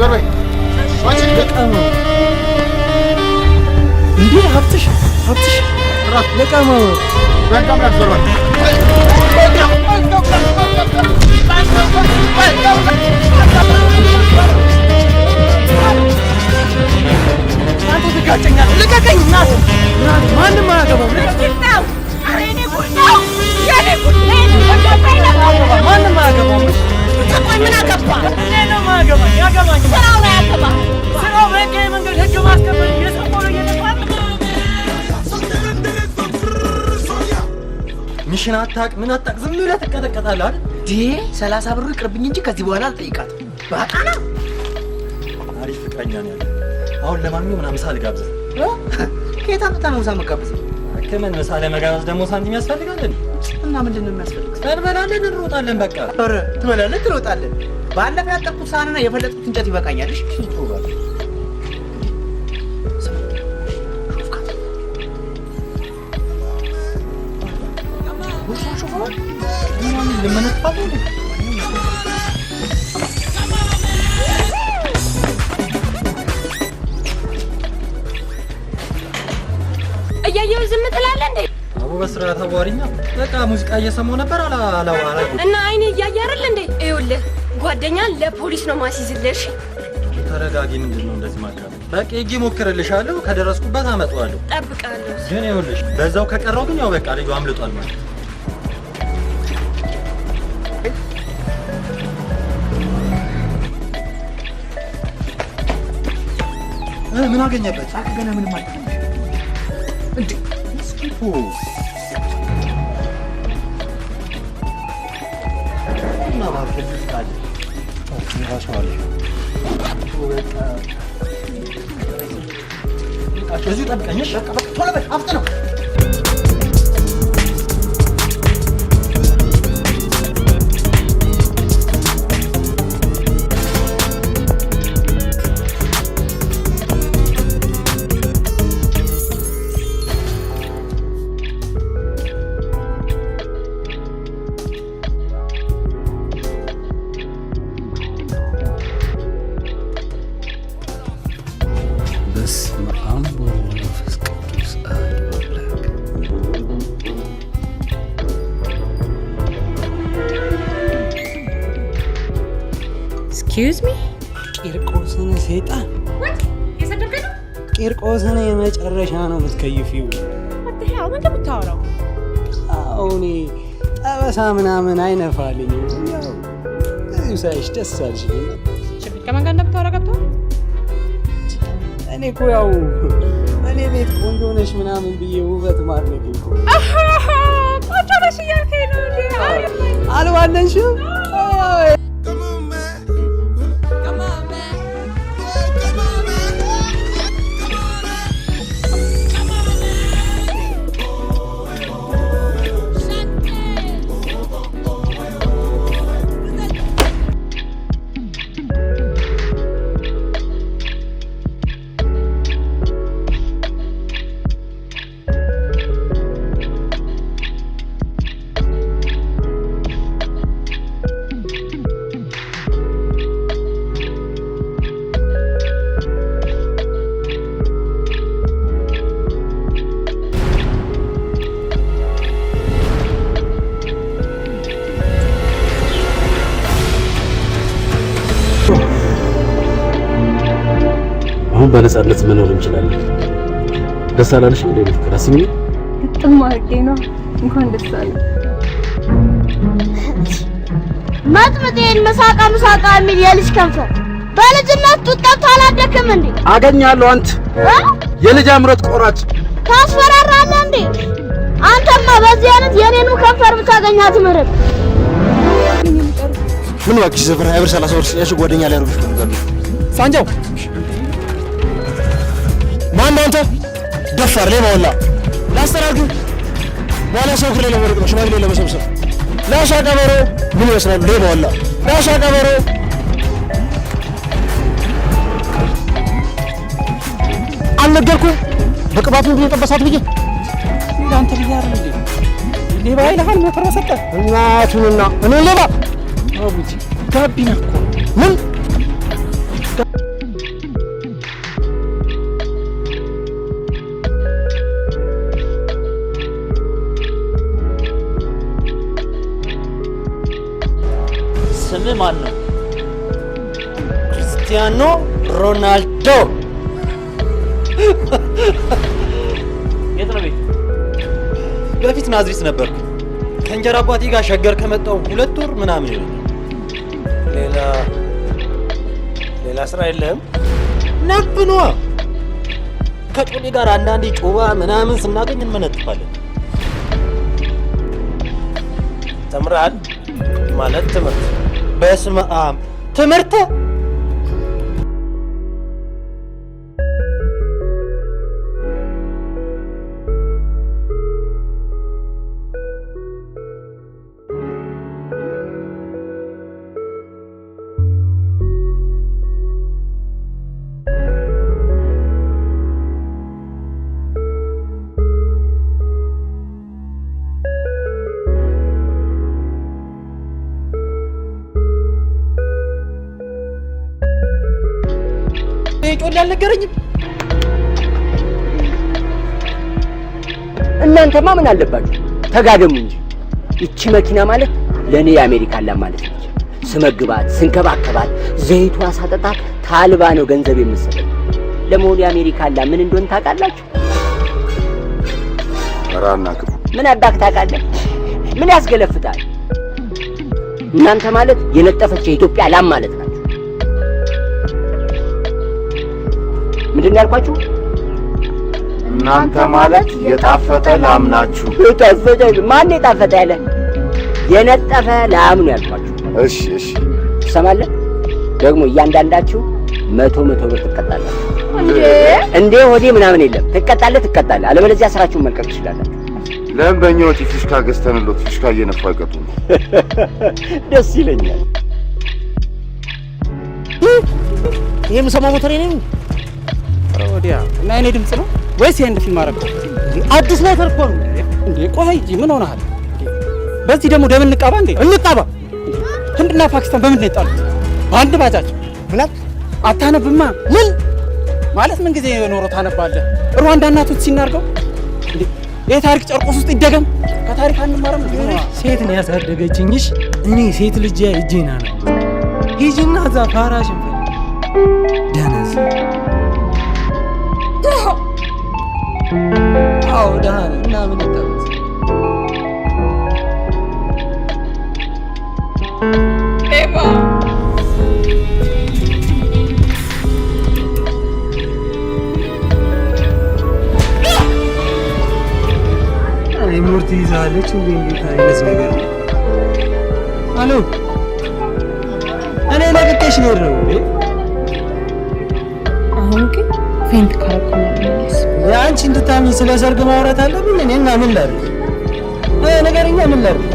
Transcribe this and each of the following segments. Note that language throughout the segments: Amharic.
ዘርበይ አንቺ ለቀመው እንዴ ሀብትሽ ራስ ለቀመው በቃም ያዘርበይ አንተ ትጋጨኛለህ ልቀቀኝ እናት ማንም አያገባም ማንም አያገባም ተቆይ ምን አገባ ነው ማያገባኝ ያገባኝ ስራው ላይ አገባ ስራው በቃ መንገድ ህግ ማስከበር የሰቆሎ እየተፋለ ሚሽን አታቅ ምን አታቅ ዝም ብለህ ትቀጠቀጣለህ አይደል 30 ብር ይቅርብኝ እንጂ ከዚህ በኋላ አልጠይቃትም ባቃና አሪፍ ፍቅረኛ ነው ያለው አሁን ለማንኛውም ምናምን ምሳ ልጋብዝህ ከየት አምጥተህ ነው ምሳ መጋበዝ ከምን ምሳ ለመጋበዝ ደግሞ ሳንቲም ያስፈልጋል እና ምንድነው የሚያስፈልግ እንበላለን እንሮጣለን በቃ ኧረ ትበላለህ ትሮጣለህ ባለፈው ያጠቁት ሳህንና የፈለጥኩት እንጨት ይበቃኛል እሺ ትሮጣለህ እያየሁ ዝም ትላለህ እንዴ? አቡ በስርዓት አዋሪኛ በቃ ሙዚቃ እየሰማሁ ነበር አላላ እና አይኔ እያየ አይደል እንዴ? ይኸውልህ ጓደኛ ለፖሊስ ነው ማስይዝልሽ። ተረጋጊ። ምንድን ነው እንደዚህ ማካለ? በቃ እጂ ሞክርልሻለሁ ከደረስኩበት አመጣዋለሁ። ጠብቃለሁ። ግን ይኸውልሽ በዛው ከቀረው ግን ያው በቃ ልጁ አምልጧል ማለት ምን አገኘበት? ገና ምንም ማለት እንዴ ስኪፑ እና ማርኬት ስታል ራስዋል ወጣ እዚህ ጠብቀኝሽ በቃ ቶሎ በል አፍጥነው Excuse me? ቂርቆስን ሰይጣን የሰደብከኝ ቂርቆስን የመጨረሻ ነው የምትከይፊው። what the hell? ምን እንደምታወራው? አሁን ጠበሳ ምናምን አይነፋልኝ። ያው ሳይሽ ደስ አልሽ። ከማን ጋር እንደምታወራ ገብተው? እኔ እኮ ያው እኔ ቤት ቆንጆ ነሽ ምናምን ብዬ ውበት ማድረግ እኮ ቆንጆ ነሽ እያልከኝ ነው እንዴ? አልባለንሽም? በነጻነት መኖር እንችላለን። ደስ አላለሽ እንዴ? ፍቅራስኝ ግጥም አድርጌ ነው። እንኳን ደስ አለ። መጥምጤን መሳቃ የሚል የልጅ ከንፈር በልጅነት ጡት ጠብቶ አላደክም እንዴ? አገኛለሁ። አንተ የልጅ አምሮት ቆራጭ ታስፈራራለህ እንዴ? አንተማ በዚህ አይነት የኔንም ከንፈር ብታገኛት ምርጥ ምን ዋክሽ ዘፈር አይብር 30 ብር ያሽ ጓደኛ ላይ አርብሽ ነው ሳንጃው ማን አንተ ደፋር ላይ ወላ ላስተራጉ ወላ ሰው ክሬ ለወርቅ ነው ሽማግሌ ለመሰብሰብ ላሻ ቀበሮ ምን ይመስላል ላይ ወላ ላሻ ቀበሮ አልነገርኩም በቅባቱ ነው የጠበሳት ብዬ አንተ ቢያር እንዴ ሌባ ይልሃል ሞተር ሰጠ እናቱንና እኔ ሌባ አቡጂ ጋቢና እኮ ምን ስምህ ማን ነው? ክርስቲያኖ ሮናልዶ። የት ነው ቤት? በፊት ናዝሬት ነበርኩ። ከእንጀራ አባቴ ጋር ሸገር ከመጣሁ 2 ወር ምናምን ይሆናል። ሌላ ስራ የለህም? ነብኗ ከጮሌ ጋር አንዳንዴ ጮባ ምናምን ስናገኝ እንመነጥፋለን። ተምረሃል ማለት ትምህርት? በስመ አብ ትምህርት ጮሌ አልነገረኝም። እናንተማ ምን አለባችሁ ተጋደሙ እንጂ። እቺ መኪና ማለት ለኔ የአሜሪካ ላም ማለት ነች። ስመግባት ስንከባከባት ዘይቷ ሳጠጣት ታልባ ነው ገንዘብ የምትሰጠኝ። ለመሆኑ የአሜሪካ ላም ምን እንደሆነ ታውቃላችሁ? ራና ግቡ። ምን አባክ ታውቃለህ? ምን ያስገለፍታል? እናንተ ማለት የነጠፈች የኢትዮጵያ ላም ማለት ናችሁ። ምንድን ያልኳችሁ? እናንተ ማለት የጣፈጠ ላም ናችሁ። የጣፈጠ ማን የጣፈጠ ያለ? የነጠፈ ላም ነው ያልኳችሁ። እሺ ትሰማለህ? ደግሞ እያንዳንዳችሁ 100 ብር ትቀጣላችሁ። እንዴ ሆዴ ምናምን የለም። ትቀጣለህ። አለበለዚያ ስራችሁን መልቀቅ ትችላላችሁ። ለምን በእኛው ፊሽካ ገዝተንሎት ፊሽካ እየነፋ አይቀጡም? ደስ ይለኛል። ይሄ የምሰማው ሞተር የኔ ነው። ወዲያ እና የኔ ድምጽ ነው ወይስ የአንድ ፊልም አረጋው? አዲስ ሞተር እኮ ነው እንዴ። ቆይ እንጂ ምን ሆነሃል? በዚህ ደግሞ ደም እንቃባ እንዴ? እንቃባ። ህንድና ፓኪስታን በምን ነው የጣሉት? በአንድ ባጃጅ። ምን አታነብማ? ምን ማለት ምን ጊዜ ኖሮ ታነባለህ? ሩዋንዳ እናቶች ሲናርገው እንዴ የታሪክ ጨርቆስ ውስጥ ይደገም። ከታሪክ አንማርም? ሴት ነው ያሳደገችኝሽ። እኔ ሴት ልጅ እጄና ነው ሂጂና እዛ ፋራሽን ደነዝ አው ደሃ እና ምን ይጣውስ ኤባ አይ ሙርት ይዛለች እንዴ? እንዴት አይነት ነገር ነው? አሎ እኔ ለቅቄሽ ነው ነው አሁን ግን ፌንት ካረኩኝስ ያንቺ እንድታምኝ ስለ ሰርግ ማውራት አለብኝ። እኔና ምን ላድርግ? ነገርኛ ምን ላድርግ?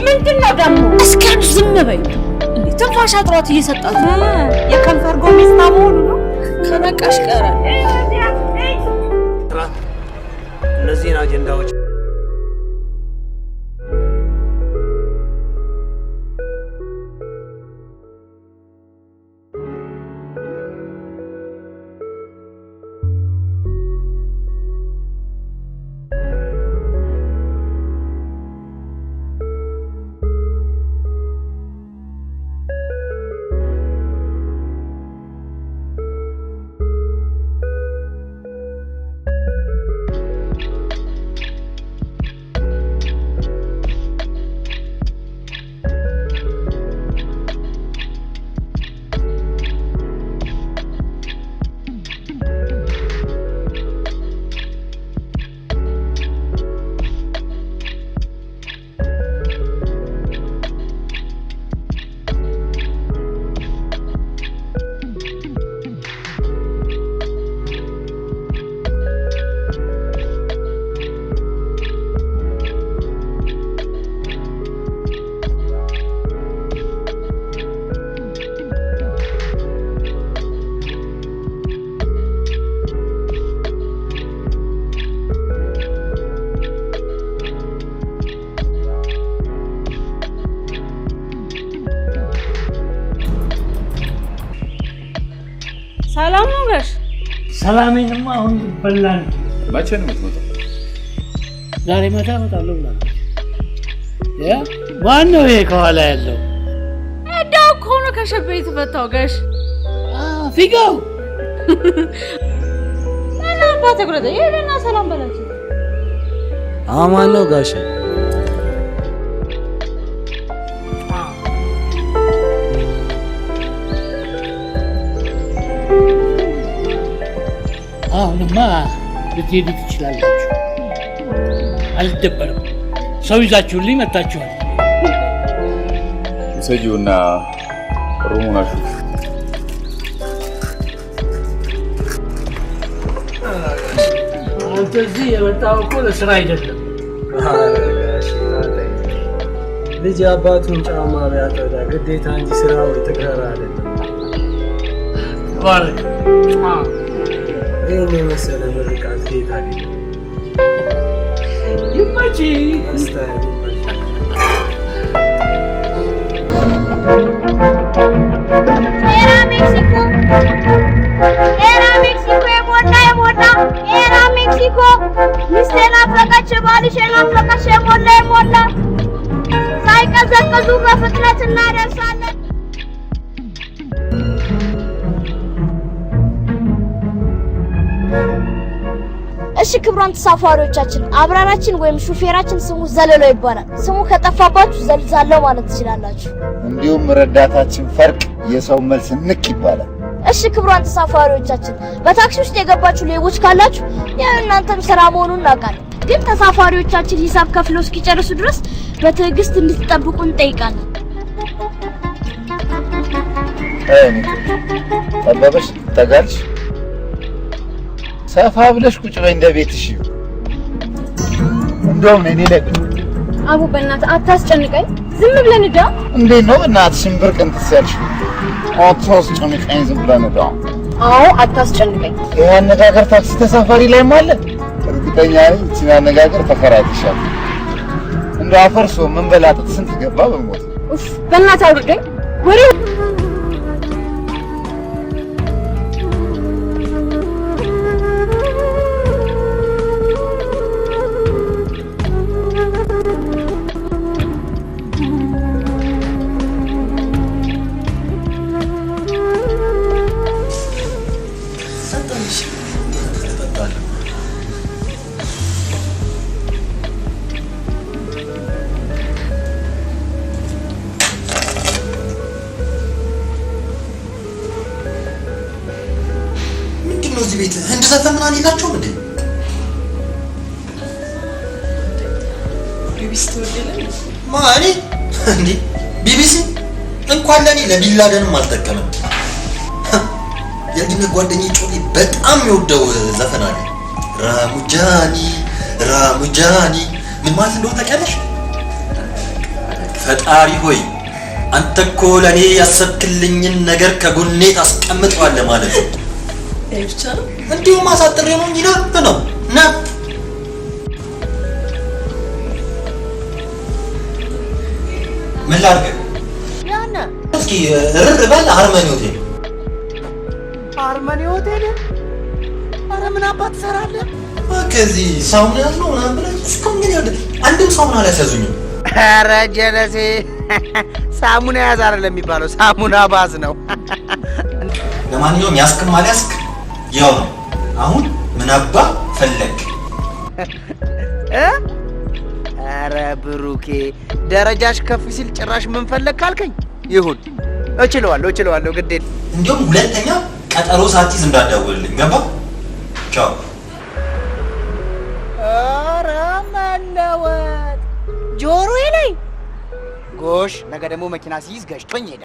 ምንድን ነው ደግሞ? እስኪ አንቺ ዝም በይ። ትንፋሽ አጥሯት እየሰጣት የከንፈር ጎሚስታ መሆኑ ነው። ከነቃሽ ቀረ። እነዚህን አጀንዳዎች ሰላም ነው ጋሽ? ሰላሜንማ አሁን በላን። መቼ ነው የምትመጣው? ዛሬ ማታ እመጣለሁ ብላለች። ማነው ይሄ ከኋላ ያለው? እዳው እኮ ነው ከሸቤ የተፈታው ጋሽ ፊጋው። አባቴ ጉረደ ይሄና ሰላም በላችሁ። አማን ነው ጋሽ። አሁንማ ልትሄዱ ትችላላችሁ። አልደበረም። ሰው ይዛችሁልኝ መጣችኋል። ውሰጂውና ሩሙን አሹ። አንተ እዚህ የመጣው እኮ ለስራ አይደለም። ልጅ አባቱን ጫማ ቢያጠዳ ግዴታ እንጂ ስራው የተቀረ አይደለም። ተባረክ። ይህን የመሰለ ምርቃት ጌታ አገኘ። ይመች ኤራ ሜክሲኮ የሞላ ኤራ ሜክሲኮ ሚስቴን አፍለቀች ባልሽን አፍለቀች የሞላ ሳይቀዘቅዙ በፍጥነት እናደርሳለን። እሺ ክቡራን ተሳፋሪዎቻችን አብራራችን ወይም ሹፌራችን ስሙ ዘለለው ይባላል። ስሙ ከጠፋባችሁ ዘልዛለው ማለት ትችላላችሁ። እንዲሁም ረዳታችን ፈርቅ የሰው መልስ ንክ ይባላል። እሺ ክቡራን ተሳፋሪዎቻችን በታክሲ ውስጥ የገባችሁ ሌቦች ካላችሁ ያው እናንተም ስራ መሆኑን እናውቃለን። ግን ተሳፋሪዎቻችን ሂሳብ ከፍለው እስኪጨርሱ ድረስ በትዕግስት እንድትጠብቁ እንጠይቃለን። ጠበበሽ ተጋልሽ ሰፋ ብለሽ ቁጭ በይ እንደ ቤትሽ። እንደውም እኔ ለቅ አቡ በእናትህ አታስጨንቀኝ። ዝም ብለን እዳ እንዴት ነው እናትሽን ብርቅ እንትሰልሽ? አታስጨንቀኝ ዝም ብለን እዳ። አዎ አታስጨንቀኝ። ይሄ አነጋገር ታክሲ ተሳፋሪ ላይ ማለት እርግጠኛ ነኝ እቺን አነጋገር ተከራይተሻል። እንደው አፈርሶ ምን በላጥት ስንት ገባ በሞት። ኡፍ በእናትህ አውርደኝ ወሬ ህንድ ዘፈን ምናምን የላቸውም እንዴ? ቢቢሲ ተወደለ ማሪ እንዴ? ቢቢሲ እንኳን ለኔ ለቢላደንም አልጠቀመም። የልጅነት ጓደኛዬ ጮሌ በጣም የሚወደው ዘፈን አለ። ራሙጃኒ ራሙጃኒ ምን ማለት እንደሆነ ታውቂያለሽ? ፈጣሪ ሆይ አንተ እኮ ለኔ ያሰብክልኝን ነገር ከጎኔ ታስቀምጠዋለህ ማለት ነው። ብቻ ነው እንዲሁ ማሳጠር ነው እንጂ ነው ና ምን ላድርግ? ያና እስኪ እርር በል አርመኒ ሆቴል። አርመኒ ሆቴል? ኧረ ምን አባት ትሰራለህ? ከዚህ ሳሙና ያዝነው ምናምን ብለህ እስካሁን ግን ያለ አንድም ሳሙና አላስያዙኝም። ኧረ ጀለሴ ሳሙና ያዝ አይደለም የሚባለው ሳሙና ባዝ ነው። ለማንኛውም ያስክም አልያዝክ ያው ነው። አሁን ምን አባ ፈለግ? ኧረ ብሩኬ ደረጃሽ ከፍ ሲል ጭራሽ ምን ፈለግ ካልከኝ ይሁን እችለዋለሁ ግድ የለም። እንዲያውም ሁለተኛ ቀጠሮ ሳትይዝ እንዳትደውልልኝ ገባ? ቻው። ኧረ መለወጥ ጆሮዬ ላይ ጎሽ። ነገ ደግሞ መኪና ሲይዝ ገጭቶኝ ሄደ።